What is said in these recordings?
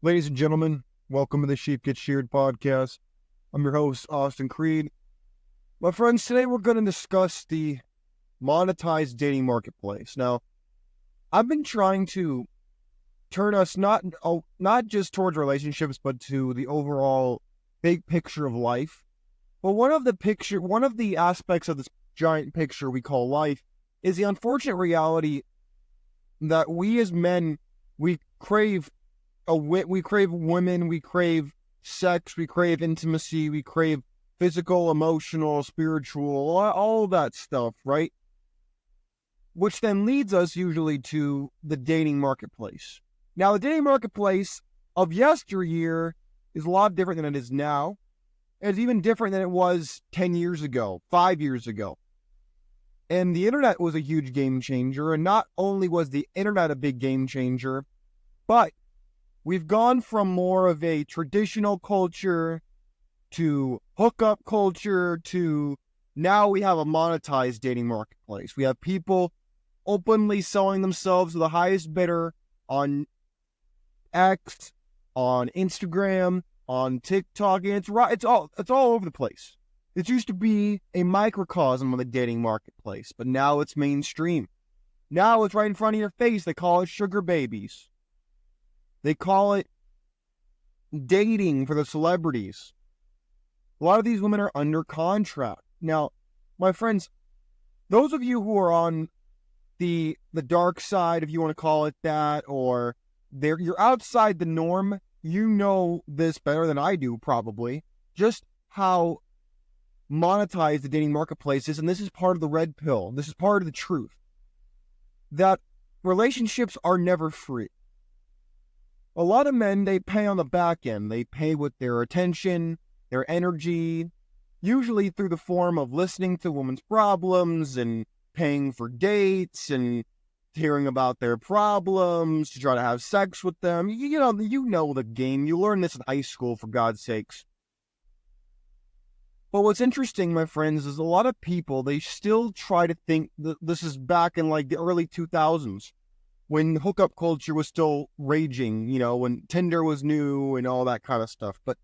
Ladies and gentlemen, welcome to the Sheep Get Sheared Podcast. I'm your host, Austin Creed. My friends, today we're going to discuss the monetized dating marketplace. Now, I've been trying to turn us not just towards relationships, but to the overall big picture of life. But one of the aspects of this giant picture we call life is the unfortunate reality that we as men, we crave women, we crave sex, we crave intimacy, we crave physical, emotional, spiritual, all of that stuff, right? Which then leads us usually to the dating marketplace. Now, the dating marketplace of yesteryear is a lot different than it is now. It's even different than it was 10 years ago, 5 years ago. And the internet was a huge game changer. And not only was the internet a big game changer, but we've gone from more of a traditional culture to hookup culture to now we have a monetized dating marketplace. We have people openly selling themselves to the highest bidder on X, on Instagram, on TikTok, and it's all over the place. It used to be a microcosm of the dating marketplace, but now it's mainstream. Now it's right in front of your face. They call it sugar babies. They call it dating for the celebrities. A lot of these women are under contract. Now, my friends, those of you who are on the dark side, if you want to call it that, or you're outside the norm, you know this better than I do, probably, just how monetized the dating marketplace is. And this is part of the red pill. This is part of the truth. That relationships are never free. A lot of men, they pay on the back end. They pay with their attention, their energy, usually through the form of listening to women's problems and paying for dates and hearing about their problems to try to have sex with them. You know the game. You learn this in high school, for God's sakes. But what's interesting, my friends, is a lot of people, they still try to think that this is back in like the early 2000s. When hookup culture was still raging, when Tinder was new and all that kind of stuff. But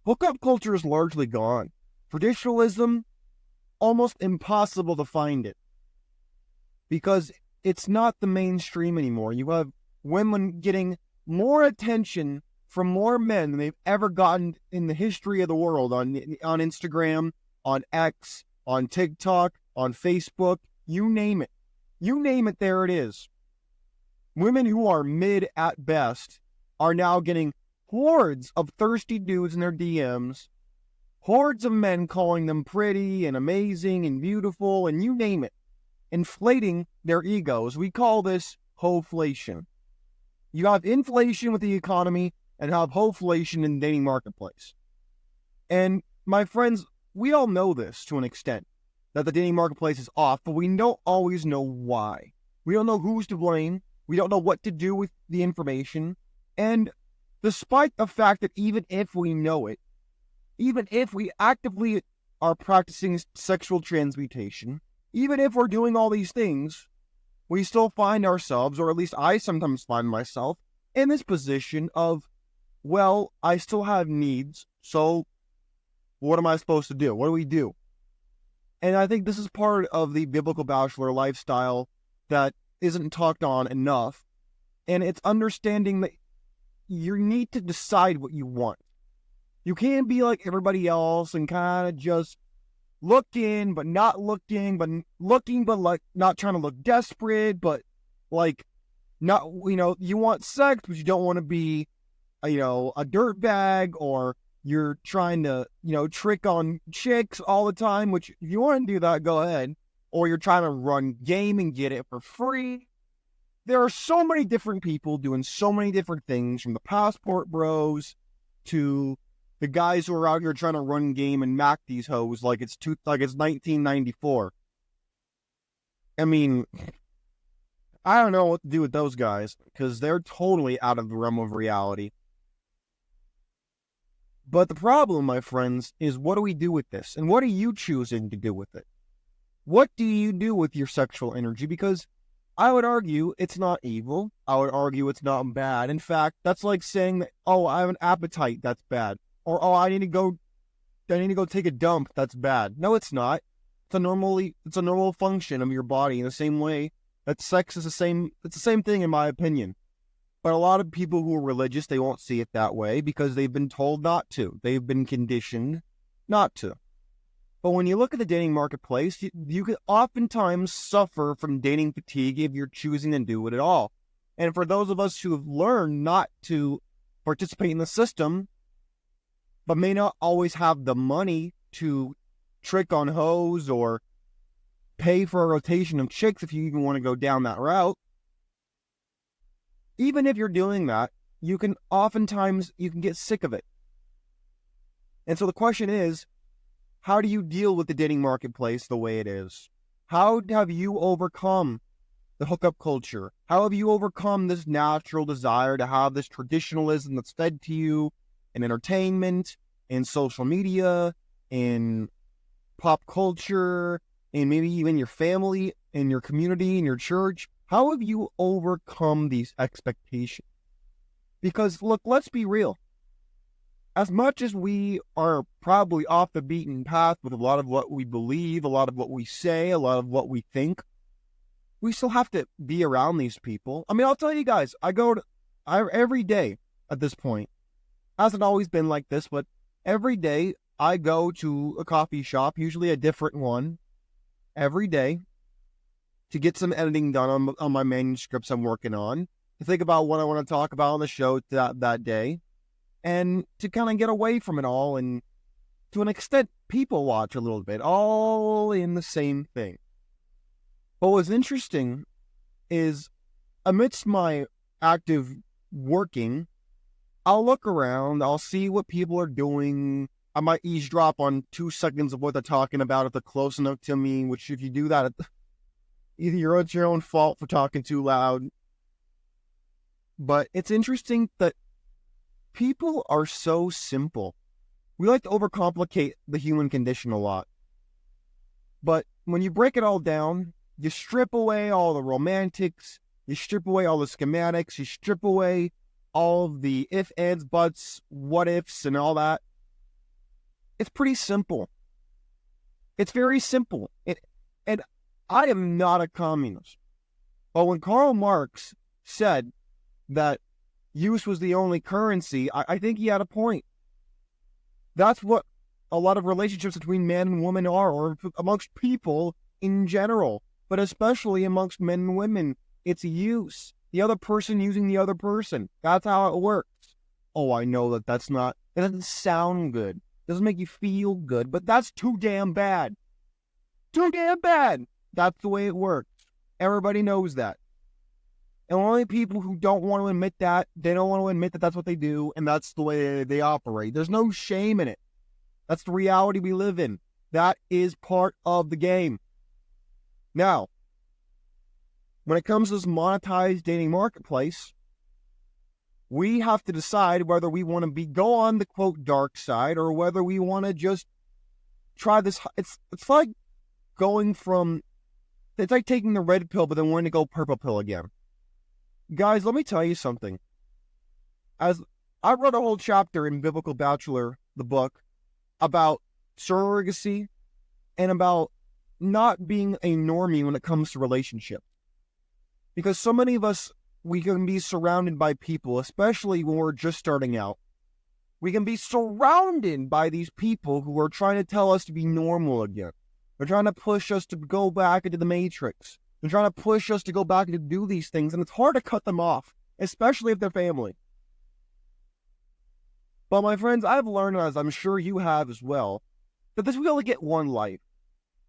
hookup culture is largely gone. Traditionalism, almost impossible to find it. Because it's not the mainstream anymore. You have women getting more attention from more men than they've ever gotten in the history of the world on Instagram, on X, on TikTok, on Facebook, you name it. You name it, there it is. Women who are mid at best are now getting hordes of thirsty dudes in their DMs, hordes of men calling them pretty and amazing and beautiful and you name it, inflating their egos. We call this hoflation. You have inflation with the economy and have hoflation in the dating marketplace. And my friends, we all know this to an extent, that the dating marketplace is off, but we don't always know why. We don't know who's to blame. We don't know what to do with the information. And despite the fact that even if we know it, even if we actively are practicing sexual transmutation, even if we're doing all these things, we still find ourselves, or at least I sometimes find myself, in this position of, well, I still have needs, so what am I supposed to do? What do we do? And I think this is part of the biblical bachelor lifestyle that isn't talked on enough, and it's understanding that you need to decide what you want. You can't be like everybody else and kind of just looking, but not looking, but like not trying to look desperate, but like not, you want sex, but you don't want to be, a dirtbag, or you're trying to, trick on chicks all the time, which if you want to do that, go ahead. Or you're trying to run game and get it for free. There are so many different people doing so many different things, from the passport bros to the guys who are out here trying to run game and mac these hoes like it's 1994. I mean, I don't know what to do with those guys because they're totally out of the realm of reality. But the problem, my friends, is what do we do with this? And what are you choosing to do with it? What do you do with your sexual energy? Because I would argue it's not evil. I would argue it's not bad. In fact, that's like saying that, oh, I have an appetite, that's bad. Or, oh, I need to go take a dump, that's bad. No, it's not. It's a normal function of your body in the same way that sex is it's the same thing in my opinion. But a lot of people who are religious, they won't see it that way because they've been told not to. They've been conditioned not to. But when you look at the dating marketplace, you can oftentimes suffer from dating fatigue if you're choosing to do it at all. And for those of us who have learned not to participate in the system, but may not always have the money to trick on hoes or pay for a rotation of chicks if you even want to go down that route, even if you're doing that, you can get sick of it. And so the question is, how do you deal with the dating marketplace the way it is? How have you overcome the hookup culture? How have you overcome this natural desire to have this traditionalism that's fed to you in entertainment, in social media, in pop culture, and maybe even your family, in your community, in your church? How have you overcome these expectations? Because, look, let's be real. As much as we are probably off the beaten path with a lot of what we believe, a lot of what we say, a lot of what we think, we still have to be around these people. I mean, I'll tell you guys, every day at this point, hasn't always been like this, but every day I go to a coffee shop, usually a different one, every day, to get some editing done on my manuscripts I'm working on, to think about what I want to talk about on the show that day, and to kind of get away from it all and, to an extent, people watch a little bit, all in the same thing. But what's interesting is, amidst my active working, I'll look around, I'll see what people are doing. I might eavesdrop on 2 seconds of what they're talking about if they're close enough to me, which if you do that, either it's your own fault for talking too loud. But it's interesting that people are so simple. We like to overcomplicate the human condition a lot. But when you break it all down, you strip away all the romantics, you strip away all the schematics, you strip away all of the if, ands, buts, what ifs, and all that. It's pretty simple. It's very simple. And I am not a communist. But when Karl Marx said that use was the only currency, I think he had a point. That's what a lot of relationships between man and woman are, or amongst people in general, but especially amongst men and women. It's use. The other person using the other person. That's how it works. Oh, I know it doesn't sound good. It doesn't make you feel good, but that's too damn bad. Too damn bad. That's the way it works. Everybody knows that. And only people who don't want to admit that, they don't want to admit that that's what they do, and that's the way they operate. There's no shame in it. That's the reality we live in. That is part of the game. Now, when it comes to this monetized dating marketplace, we have to decide whether we want to go on the quote dark side or whether we want to just try this. It's like it's like taking the red pill but then wanting to go purple pill again. Guys, let me tell you something. As I wrote a whole chapter in Biblical Bachelor, the book, about surrogacy and about not being a normie when it comes to relationships. Because so many of us, we can be surrounded by people, especially when we're just starting out. We can be surrounded by these people who are trying to tell us to be normal again. They're trying to push us to go back into the matrix. They're trying to push us to go back and to do these things, and it's hard to cut them off, especially if they're family. But my friends, I've learned, as I'm sure you have as well, that we only get one life.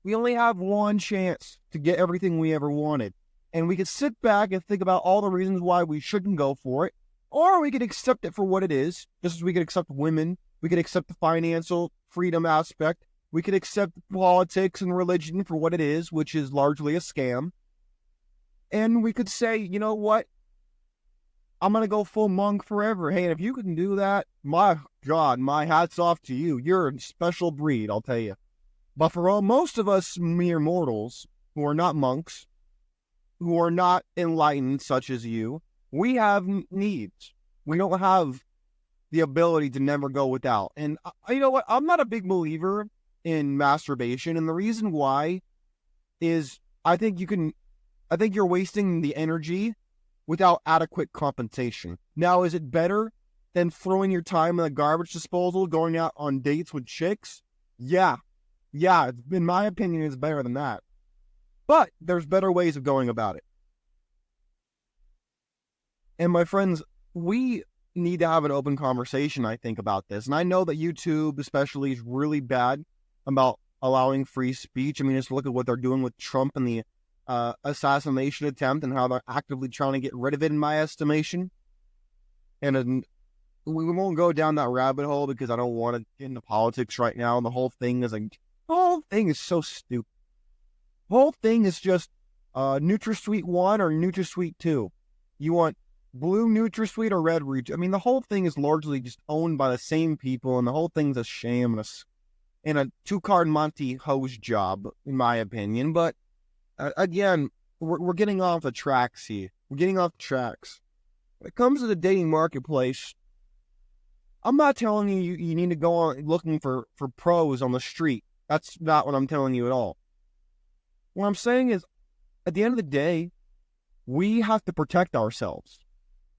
We only have one chance to get everything we ever wanted. And we could sit back and think about all the reasons why we shouldn't go for it, or we could accept it for what it is, just as we could accept women, we could accept the financial freedom aspect, we could accept politics and religion for what it is, which is largely a scam. And we could say, you know what? I'm going to go full monk forever. Hey, and if you can do that, my God, my hat's off to you. You're a special breed, I'll tell you. But for most of us mere mortals who are not monks, who are not enlightened, such as you, we have needs. We don't have the ability to never go without. And you know what? I'm not a big believer in masturbation. And the reason why is I think you're wasting the energy without adequate compensation. Now, is it better than throwing your time in the garbage disposal, going out on dates with chicks? Yeah. Yeah, in my opinion, it's better than that. But there's better ways of going about it. And my friends, we need to have an open conversation, I think, about this. And I know that YouTube especially is really bad about allowing free speech. I mean, just look at what they're doing with Trump and the assassination attempt and how they're actively trying to get rid of it, in my estimation. And we won't go down that rabbit hole because I don't want to get into politics right now. The whole thing is so stupid. The whole thing is just NutraSweet 1 or NutraSweet 2. You want blue NutraSweet or red Reach? I mean, the whole thing is largely just owned by the same people, and the whole thing's a sham and a two-card Monty hose job, in my opinion. But again, we're getting off the tracks here. We're getting off the tracks. When it comes to the dating marketplace, I'm not telling you need to go on looking for pros on the street. That's not what I'm telling you at all. What I'm saying is, at the end of the day, we have to protect ourselves.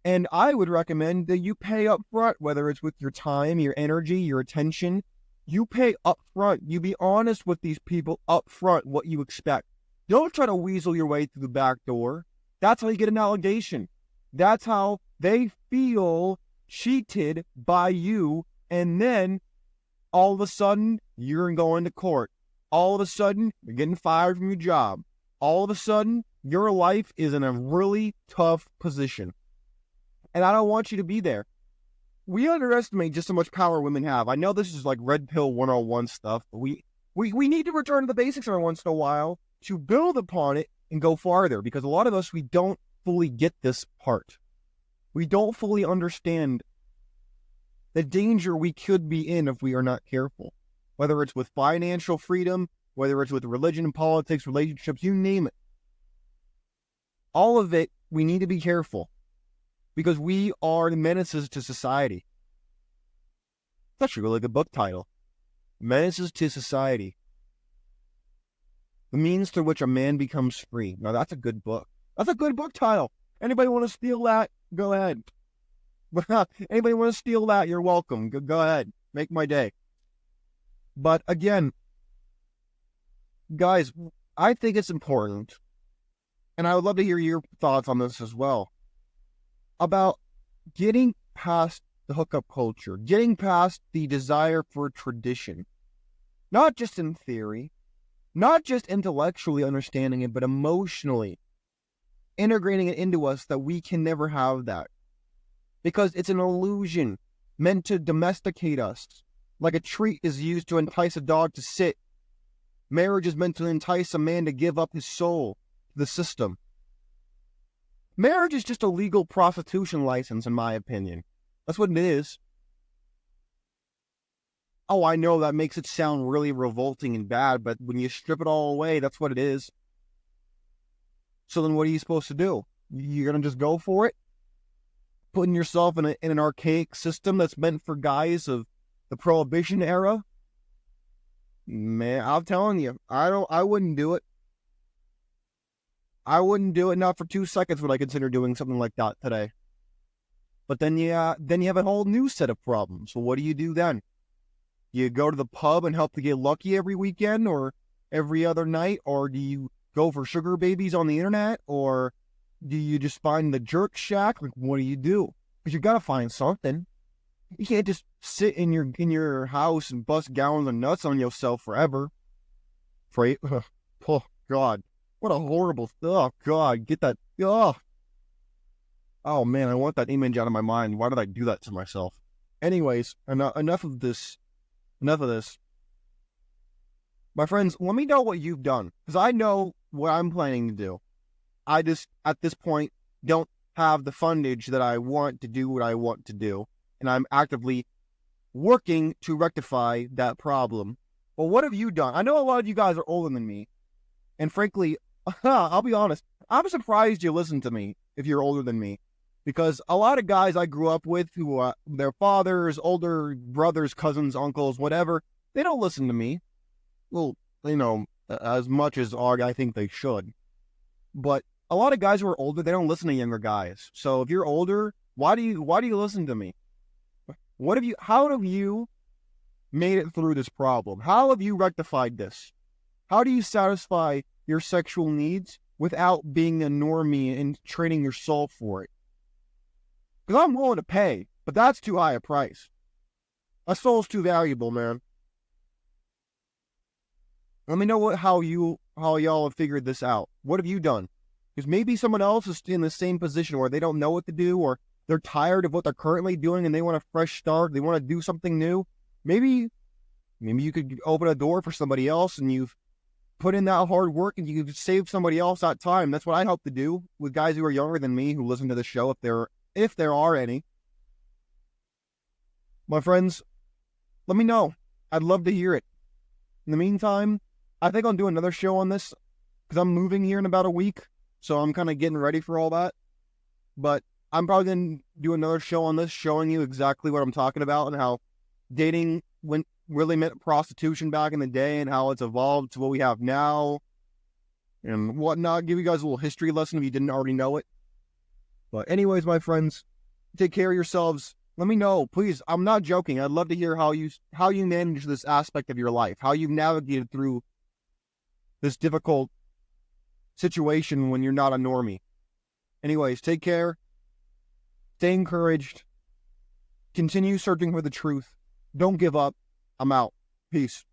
And I would recommend that you pay up front, whether it's with your time, your energy, your attention. You pay up front. You be honest with these people up front what you expect. Don't try to weasel your way through the back door. That's how you get an allegation. That's how they feel cheated by you. And then all of a sudden, you're going to court. All of a sudden, you're getting fired from your job. All of a sudden, your life is in a really tough position. And I don't want you to be there. We underestimate just how much power women have. I know this is like red pill 101 stuff, but we need to return to the basics every once in a while to build upon it and go farther, because a lot of us, we don't fully get this part. We don't fully understand the danger we could be in if we are not careful. Whether it's with financial freedom, whether it's with religion, politics, relationships, you name it. All of it, we need to be careful because we are menaces to society. That's a really good book title. Menaces to Society. The means through which a man becomes free. Now that's a good book. That's a good book title. Anybody want to steal that? Go ahead. Anybody want to steal that? You're welcome. Go ahead. Make my day. But again, guys, I think it's important, and I would love to hear your thoughts on this as well, about getting past the hookup culture, getting past the desire for tradition, not just in theory, not just intellectually understanding it, but emotionally integrating it into us, that we can never have that. Because it's an illusion meant to domesticate us. Like a treat is used to entice a dog to sit. Marriage is meant to entice a man to give up his soul to the system. Marriage is just a legal prostitution license, in my opinion. That's what it is. Oh, I know that makes it sound really revolting and bad, but when you strip it all away, that's what it is. So then what are you supposed to do? You're going to just go for it? Putting yourself in an archaic system that's meant for guys of the Prohibition era? Man, I'm telling you, I wouldn't do it. I wouldn't do it, not for 2 seconds would I consider doing something like that today. But then you have a whole new set of problems. So what do you do then? You go to the pub and hope to get lucky every weekend or every other night? Or do you go for sugar babies on the internet? Or do you just find the jerk shack? Like, what do you do? Because you got to find something. You can't just sit in your house and bust gallons of nuts on yourself forever. Oh, God. What a horrible... Oh, God. Get that... Oh, man. I want that image out of my mind. Why did I do that to myself? Anyways, enough of this. Enough of this. My friends, let me know what you've done. Because I know what I'm planning to do. I just, at this point, don't have the fundage that I want to do what I want to do. And I'm actively working to rectify that problem. Well, what have you done? I know a lot of you guys are older than me. And frankly, I'll be honest, I'm surprised you listen to me if you're older than me, because a lot of guys I grew up with who their fathers, older brothers, cousins, uncles, whatever, they don't listen to me. Well, as much as I think they should. But a lot of guys who are older, they don't listen to younger guys. So if you're older, why do you listen to me? How have you made it through this problem? How have you rectified this? How do you satisfy your sexual needs without being a normie and trading your soul for it? Because I'm willing to pay, but that's too high a price. My soul's too valuable, man. Let me know how y'all have figured this out. What have you done? Because maybe someone else is in the same position where they don't know what to do, or they're tired of what they're currently doing and they want a fresh start. They want to do something new. Maybe you could open a door for somebody else, and you've put in that hard work and you could save somebody else that time. That's what I hope to do with guys who are younger than me who listen to the show, if there are any. My friends, let me know. I'd love to hear it. In the meantime, I think I'll do another show on this because I'm moving here in about a week. So I'm kind of getting ready for all that. But I'm probably going to do another show on this, showing you exactly what I'm talking about and how dating really meant prostitution back in the day and how it's evolved to what we have now and whatnot. Give you guys a little history lesson if you didn't already know it. But anyways, my friends, take care of yourselves. Let me know, please. I'm not joking. I'd love to hear how you manage this aspect of your life, how you've navigated through this difficult situation when you're not a normie. Anyways, take care. Stay encouraged. Continue searching for the truth. Don't give up. I'm out. Peace.